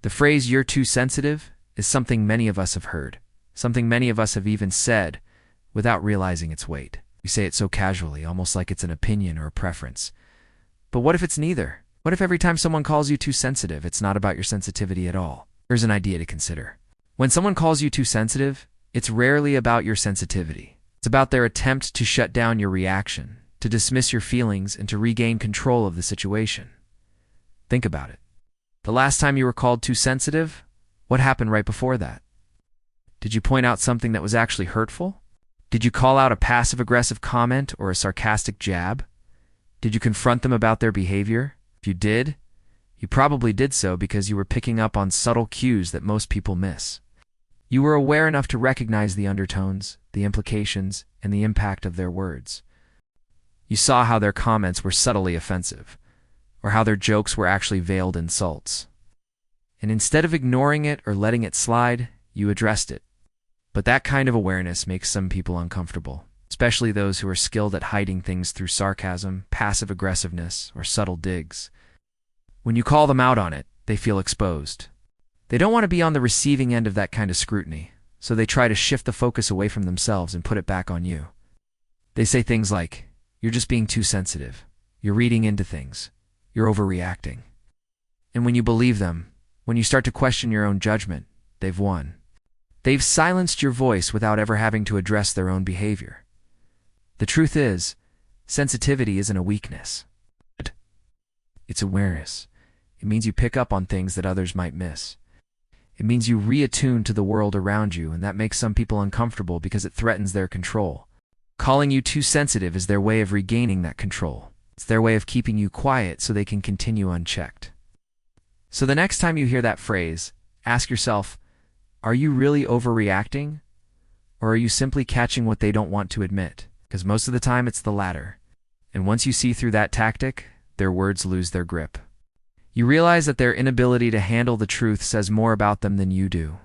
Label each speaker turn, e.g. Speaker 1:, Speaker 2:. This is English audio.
Speaker 1: The phrase "you're too sensitive" is something many of us have heard, something many of us have even said without realizing its weight. We say it so casually, almost like it's an opinion or a preference. But what if it's neither? What if every time someone calls you too sensitive, it's not about your sensitivity at all? Here's an idea to consider. When someone calls you too sensitive, it's rarely about your sensitivity. It's about their attempt to shut down your reaction, to dismiss your feelings, and to regain control of the situation. Think about it. The last time you were called too sensitive, what happened right before that? Did you point out something that was actually hurtful? Did you call out a passive-aggressive comment or a sarcastic jab? Did you confront them about their behavior? If you did, you probably did so because you were picking up on subtle cues that most people miss. You were aware enough to recognize the undertones, the implications, and the impact of their words. You saw how their comments were subtly offensive, or how their jokes were actually veiled insults. And instead of ignoring it or letting it slide, you addressed it. But that kind of awareness makes some people uncomfortable, especially those who are skilled at hiding things through sarcasm, passive aggressiveness, or subtle digs. When you call them out on it, they feel exposed. They don't want to be on the receiving end of that kind of scrutiny, so they try to shift the focus away from themselves and put it back on you. They say things like, "You're just being too sensitive. You're reading into things. You're overreacting." And when you believe them, when you start to question your own judgment, they've won. They've silenced your voice without ever having to address their own behavior. The truth is, sensitivity isn't a weakness. It's awareness. It means you pick up on things that others might miss. It means you reattune to the world around you, and that makes some people uncomfortable because it threatens their control. Calling you too sensitive is their way of regaining that control. It's their way of keeping you quiet so they can continue unchecked. So the next time you hear that phrase, ask yourself, are you really overreacting? Or are you simply catching what they don't want to admit? Because most of the time it's the latter. And once you see through that tactic, their words lose their grip. You realize that their inability to handle the truth says more about them than you do.